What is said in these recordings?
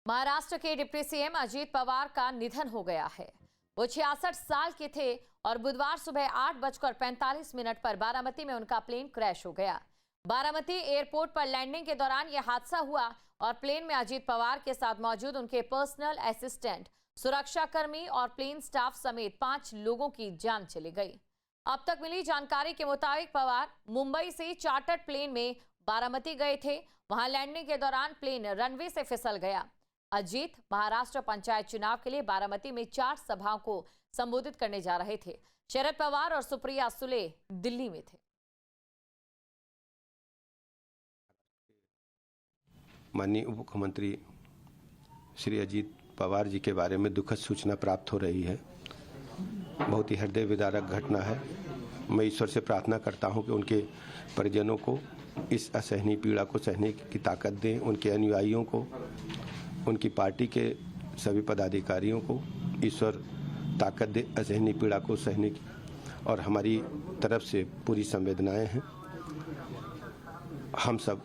महाराष्ट्र के deputy CM Ajit Pawar का निधन हो गया है। वो 66 साल के थे और बुधवार सुबह 8:45 पर बारामती में उनका प्लेन क्रैश हो गया। बारामती एयरपोर्ट पर लैंडिंग के दौरान यह हादसा हुआ और प्लेन में अजीत पवार के साथ मौजूद उनके पर्सनल असिस्टेंट, सुरक्षाकर्मी और प्लेन स्टाफ समेत 5 लोगों की जान चली गई। अब तक मिली जानकारी के मुताबिक पवार मुंबई से चार्टर्ड प्लेन में बारामती गए थे। वहां लैंडिंग के दौरान प्लेन रनवे से फिसल गया। अजीत महाराष्ट्र पंचायत चुनाव के लिए बारामती में 4 सभाओं को संबोधित करने जा रहे थे। शरद पवार और सुप्रिया सुले दिल्ली में थे। माननीय उप मुख्यमंत्री श्री अजीत पवार जी के बारे में दुखद सूचना प्राप्त हो रही है। बहुत ही हृदय विदारक घटना है। मैं ईश्वर से प्रार्थना करता हूं कि उनके परिजनों को इस असहनीय पीड़ा को सहने की ताकत दें, उनके अनुयायियों को, उनकी पार्टी के सभी पदाधिकारियों को ईश्वर ताकत दे असहनीय पीड़ा को सहने की। और हमारी तरफ से पूरी संवेदनाएं हैं। हम सब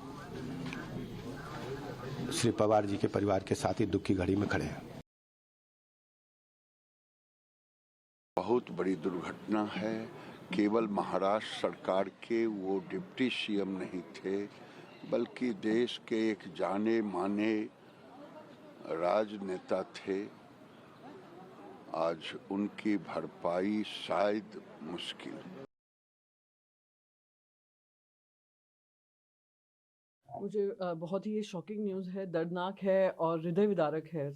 श्री पवार जी के परिवार के साथ ही दुख की घड़ी में खड़े हैं। बहुत बड़ी दुर्घटना है। केवल महाराष्ट्र सरकार के वो डिप्टी सीएम नहीं थे, बल्कि देश के एक जाने माने राजनेता थे। आज उनकी भरपाई शायद मुश्किल। मुझे बहुत ही ये शॉकिंग न्यूज़ है, दर्दनाक है और हृदय विदारक है।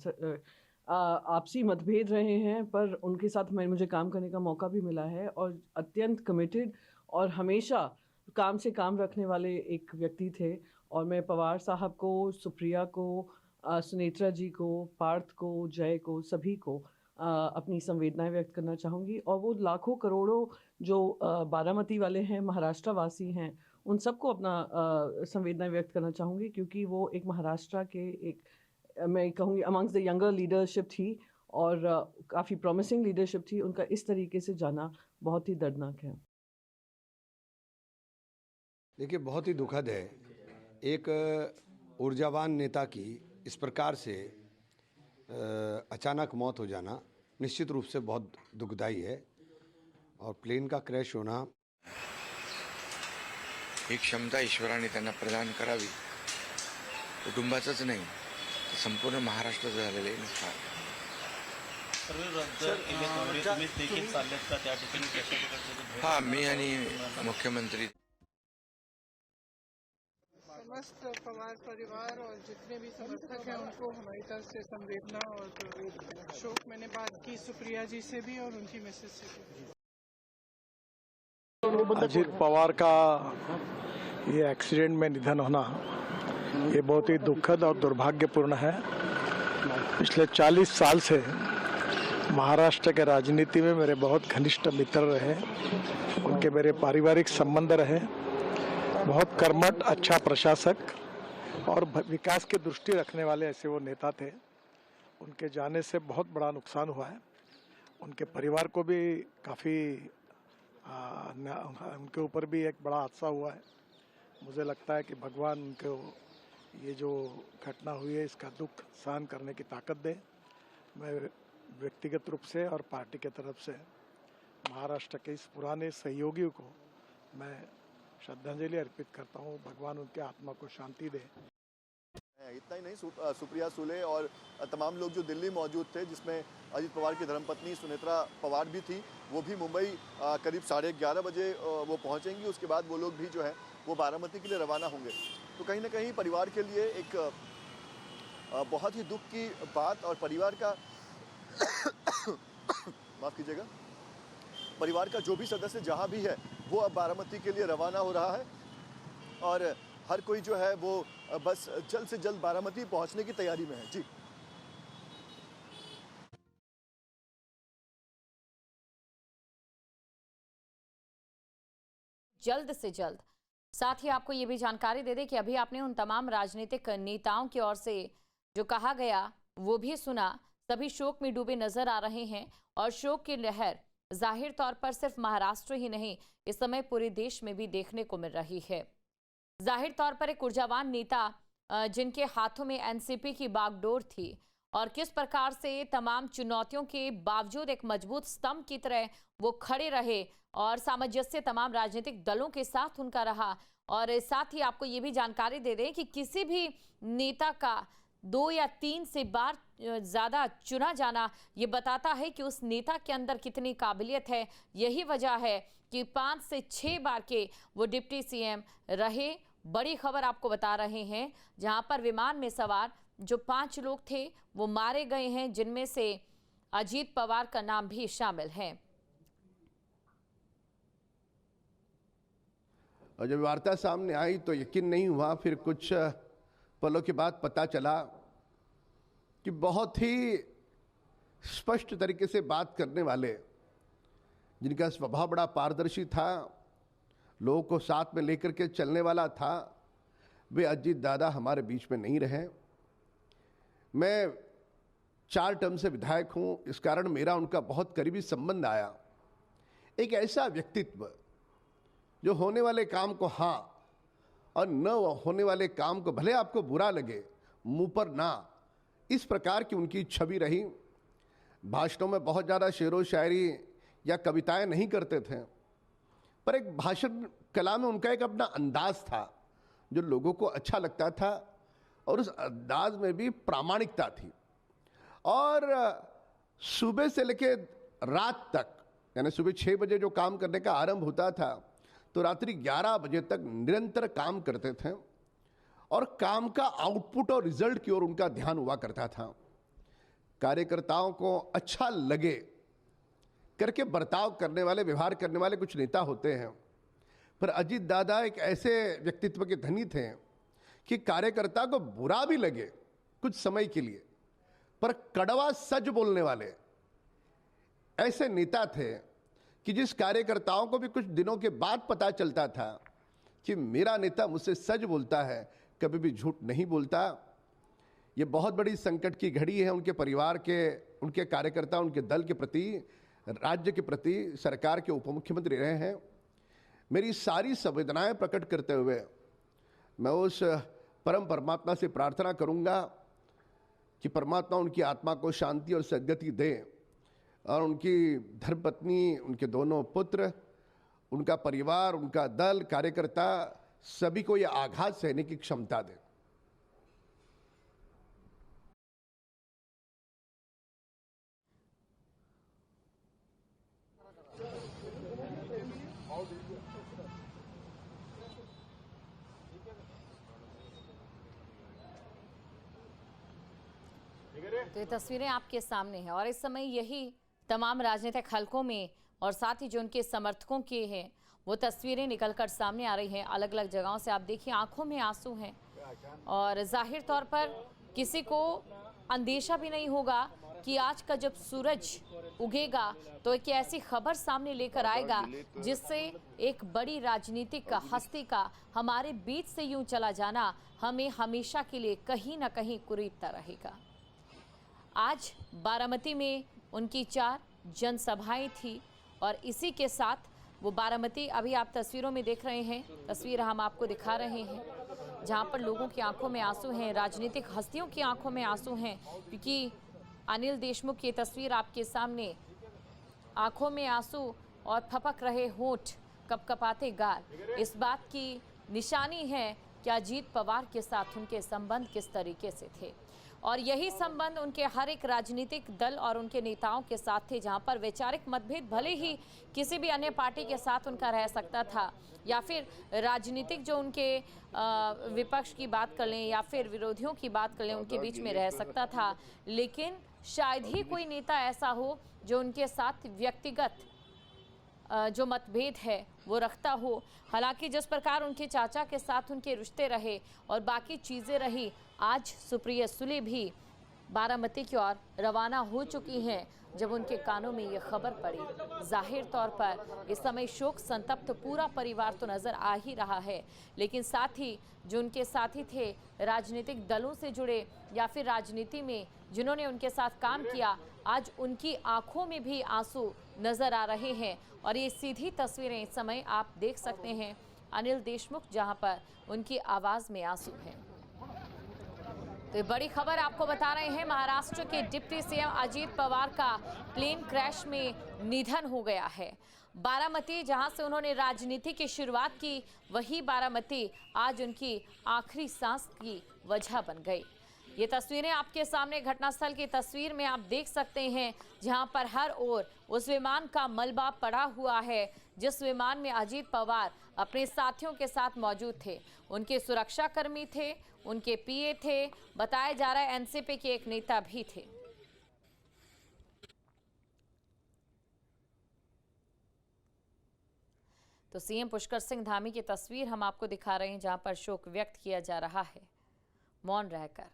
आपसी मतभेद रहे हैं, पर उनके साथ मुझे काम करने का मौका भी मिला है और अत्यंत कमिटेड और हमेशा काम से काम रखने वाले एक व्यक्ति थे। और मैं पवार साहब को, सुप्रिया को, सुनेत्रा जी को, पार्थ को, जय को, सभी को अपनी संवेदनाएं व्यक्त करना चाहूँगी। और वो लाखों करोड़ों जो बारामती वाले हैं, महाराष्ट्र वासी हैं, उन सबको अपना संवेदनाएं व्यक्त करना चाहूँगी, क्योंकि वो एक महाराष्ट्र के एक, मैं कहूँगी, अमंग्स द यंगर लीडरशिप थी और काफ़ी प्रॉमिसिंग लीडरशिप थी। उनका इस तरीके से जाना बहुत ही दर्दनाक है। देखिए, बहुत ही दुखद है। एक ऊर्जावान नेता की इस प्रकार से अचानक मौत हो जाना निश्चित रूप से बहुत दुखदायी है। और प्लेन का क्रॅश होना, ही क्षमता ईश्वराने त्यांना प्रदान करावी। कुटुंबाचंच नाही, तर संपूर्ण महाराष्ट्राचं झालेलं नुकसान। हाँ, मी आणि मुख्यमंत्री, समस्त पवार परिवार और जितने भी समर्थक हैं उनको हमारी तरफ से संवेदना और शोक। मैंने बात की सुप्रिया जी से भी और उनकी मिसेज से भी। अजीत पवार का ये एक्सीडेंट में निधन होना ये बहुत ही दुखद और दुर्भाग्यपूर्ण है। पिछले 40 साल से महाराष्ट्र के राजनीति में मेरे बहुत घनिष्ठ मित्र रहे, उनके मेरे पारिवारिक संबंध रहे। बहुत कर्मठ, अच्छा प्रशासक और विकास की दृष्टि रखने वाले ऐसे वो नेता थे। उनके जाने से बहुत बड़ा नुकसान हुआ है। उनके परिवार को भी काफ़ी उनके ऊपर भी एक बड़ा हादसा हुआ है। मुझे लगता है कि भगवान उनको ये जो घटना हुई है इसका दुख सहन करने की ताकत दे। मैं व्यक्तिगत रूप से और पार्टी के तरफ से महाराष्ट्र के इस पुराने सहयोगियों को मैं श्रद्धांजलि अर्पित करता हूँ। भगवान उनके आत्मा को शांति दे। इतना ही नहीं, सुप्रिया सुले और तमाम लोग जो दिल्ली मौजूद थे, जिसमें अजीत पवार की धर्मपत्नी सुनेत्रा पवार भी थी, वो भी मुंबई करीब 11:30 बजे वो पहुंचेंगी। उसके बाद वो लोग भी जो है वो बारामती के लिए रवाना होंगे। तो कहीं ना कहीं परिवार के लिए एक बहुत ही दुख की बात। और परिवार का माफ़ कीजिएगा, परिवार का जो भी सदस्य जहां भी है वो अब बारामती के लिए रवाना हो रहा है। और हर कोई जो है वो बस जल्द से जल्द बारामती पहुंचने की तैयारी में है। जी, जल्द से जल्द। साथ ही आपको ये भी जानकारी दे दें कि अभी आपने उन तमाम राजनीतिक नेताओं की ओर से जो कहा गया वो भी सुना। सभी शोक में डूबे नजर आ रहे हैं और शोक की लहर जाहिर तौर पर सिर्फ महाराष्ट्र ही नहीं, इस समय पूरे देश में भी देखने को मिल रही है। जाहिर तौर पर एक ऊर्जावान नेता जिनके हाथों में एनसीपी की बागडोर थी और किस प्रकार से तमाम चुनौतियों के बावजूद एक मजबूत स्तंभ की तरह वो खड़े रहे और सामंजस्य तमाम राजनीतिक दलों के साथ उनका रहा। और साथ ही आपको ये भी जानकारी दे दें कि किसी भी नेता का 2 या 3 से बार ज़्यादा चुना जाना ये बताता है कि उस नेता के अंदर कितनी काबिलियत है। यही वजह है कि 5 से 6 बार के वो डिप्टी सीएम रहे। बड़ी खबर आपको बता रहे हैं, जहां पर विमान में सवार जो 5 लोग थे वो मारे गए हैं, जिनमें से अजीत पवार का नाम भी शामिल है। और जब वार्ता सामने आई तो यकीन नहीं हुआ। फिर कुछ पलों के बाद पता चला कि बहुत ही स्पष्ट तरीके से बात करने वाले, जिनका स्वभाव बड़ा पारदर्शी था, लोगों को साथ में लेकर के चलने वाला था, वे अजीत दादा हमारे बीच में नहीं रहे। मैं 4 टर्म से विधायक हूं, इस कारण मेरा उनका बहुत करीबी संबंध आया। एक ऐसा व्यक्तित्व जो होने वाले काम को हाँ और न होने वाले काम को भले आपको बुरा लगे, मुंह पर ना, इस प्रकार की उनकी छवि रही। भाषणों में बहुत ज़्यादा शेरो शायरी या कविताएं नहीं करते थे, पर एक भाषण कला में उनका एक अपना अंदाज था जो लोगों को अच्छा लगता था और उस अंदाज में भी प्रामाणिकता थी। और सुबह से लेकर रात तक, यानी सुबह 6 बजे जो काम करने का आरंभ होता था तो रात्रि 11 बजे तक निरंतर काम करते थे और काम का आउटपुट और रिजल्ट की ओर उनका ध्यान हुआ करता था। कार्यकर्ताओं को अच्छा लगे करके बर्ताव करने वाले, व्यवहार करने वाले कुछ नेता होते हैं, पर अजीत दादा एक ऐसे व्यक्तित्व के धनी थे कि कार्यकर्ता को बुरा भी लगे कुछ समय के लिए, पर कड़वा सच बोलने वाले ऐसे नेता थे कि जिस कार्यकर्ताओं को भी कुछ दिनों के बाद पता चलता था कि मेरा नेता मुझसे सच बोलता है, कभी भी झूठ नहीं बोलता। ये बहुत बड़ी संकट की घड़ी है उनके परिवार के, उनके कार्यकर्ता, उनके दल के प्रति, राज्य के प्रति, सरकार के उप मुख्यमंत्री रहे हैं। मेरी सारी संवेदनाएं प्रकट करते हुए मैं उस परम परमात्मा से प्रार्थना करूंगा कि परमात्मा उनकी आत्मा को शांति और सद्गति दे और उनकी धर्मपत्नी, उनके दोनों पुत्र, उनका परिवार, उनका दल, कार्यकर्ता, सभी को यह आघात सहने की क्षमता दे। तो ये तस्वीरें आपके सामने हैं और इस समय यही तमाम राजनीतिक हलकों में और साथ ही जो उनके समर्थकों के हैं वो तस्वीरें निकलकर सामने आ रही हैं अलग अलग जगहों से। आप देखिए आंखों में आंसू हैं और जाहिर तौर पर किसी को अंदेशा भी नहीं होगा कि आज का जब सूरज उगेगा तो एक ऐसी खबर सामने लेकर आएगा जिससे एक बड़ी राजनीतिक हस्ती का हमारे बीच से यूं चला जाना हमें हमेशा के लिए कहीं ना कहीं कुरीदता रहेगा। आज बारामती में उनकी 4 जनसभाएं थी और इसी के साथ वो बारामती, अभी आप तस्वीरों में देख रहे हैं, तस्वीर हम आपको दिखा रहे हैं जहां पर लोगों की आंखों में आंसू हैं, राजनीतिक हस्तियों की आंखों में आंसू हैं, क्योंकि अनिल देशमुख की तस्वीर आपके सामने, आंखों में आंसू और फपक रहे होंठ, कपकपाते गाल, इस बात की निशानी है कि अजीत पवार के साथ उनके संबंध किस तरीके से थे। और यही संबंध उनके हर एक राजनीतिक दल और उनके नेताओं के साथ थे, जहां पर वैचारिक मतभेद भले ही किसी भी अन्य पार्टी के साथ उनका रह सकता था या फिर राजनीतिक जो उनके विपक्ष की बात कर लें या फिर विरोधियों की बात कर लें, उनके बीच में रह सकता था, लेकिन शायद ही कोई नेता ऐसा हो जो उनके साथ व्यक्तिगत जो मतभेद है वो रखता हो। हालांकि जिस प्रकार उनके चाचा के साथ उनके रिश्ते रहे और बाकी चीज़ें रही, आज सुप्रिया सुले भी बारामती की ओर रवाना हो चुकी हैं जब उनके कानों में ये खबर पड़ी। जाहिर तौर पर इस समय शोक संतप्त पूरा परिवार तो नज़र आ ही रहा है, लेकिन साथ ही जो उनके साथी थे राजनीतिक दलों से जुड़े या फिर राजनीति में जिन्होंने उनके साथ काम किया, आज उनकी आंखों में भी आंसू नज़र आ रहे हैं। और ये सीधी तस्वीरें इस समय आप देख सकते हैं अनिल देशमुख, जहां पर उनकी आवाज़ में आंसू हैं। तो ये बड़ी खबर आपको बता रहे हैं, महाराष्ट्र के डिप्टी सीएम अजीत पवार का प्लेन क्रैश में निधन हो गया है। बारामती, जहां से उन्होंने राजनीति की शुरुआत की, वही बारामती आज उनकी आखिरी सांस की वजह बन गई। ये तस्वीरें आपके सामने घटनास्थल की तस्वीर में आप देख सकते हैं, जहां पर हर ओर उस विमान का मलबा पड़ा हुआ है जिस विमान में अजीत पवार अपने साथियों के साथ मौजूद थे। उनके सुरक्षाकर्मी थे, उनके पीए थे, बताया जा रहा है एनसीपी के एक नेता भी थे। तो सीएम पुष्कर सिंह धामी की तस्वीर हम आपको दिखा रहे हैं, जहां पर शोक व्यक्त किया जा रहा है मौन रहकर।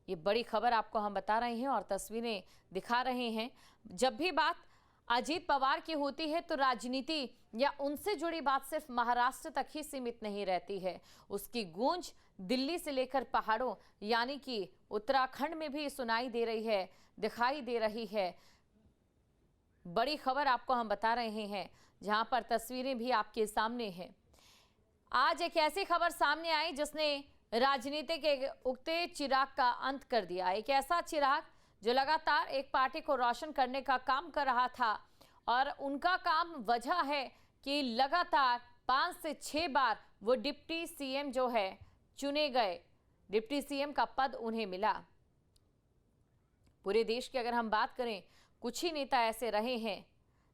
ये बड़ी खबर आपको हम बता रहे हैं और तस्वीरें दिखा रहे हैं। जब भी बात अजीत पवार की होती है तो राजनीति या उनसे जुड़ी बात सिर्फ महाराष्ट्र तक ही सीमित नहीं रहती है, उसकी गूंज दिल्ली से लेकर पहाड़ों यानी कि उत्तराखंड में भी सुनाई दे रही है, दिखाई दे रही है। बड़ी खबर आपको हम बता रहे हैं, जहां पर तस्वीरें भी आपके सामने हैं। आज एक ऐसी खबर सामने आई जिसने राजनीति के उगते चिराग का अंत कर दिया। एक ऐसा चिराग जो लगातार एक पार्टी को रोशन करने का काम कर रहा था, और उनका काम वजह है कि लगातार 5 से 6 बार वो डिप्टी सीएम जो है चुने गए, डिप्टी सीएम का पद उन्हें मिला। पूरे देश की अगर हम बात करें, कुछ ही नेता ऐसे रहे हैं,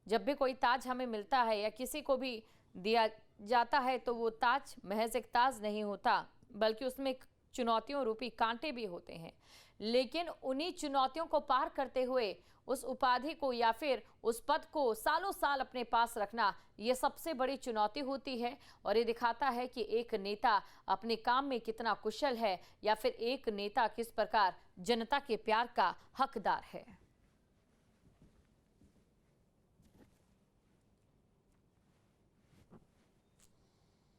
जब भी कोई ताज हमें मिलता है या किसी को भी दिया जाता है तो वो ताज महज एक ताज नहीं होता, बल्कि उसमें चुनौतियों रूपी कांटे भी होते हैं। लेकिन उन्हीं चुनौतियों को पार करते हुए उस उपाधि को या फिर उस पद को सालों साल अपने पास रखना, ये सबसे बड़ी चुनौती होती है। और ये दिखाता है कि एक नेता अपने काम में कितना कुशल है या फिर एक नेता किस प्रकार जनता के प्यार का हकदार है।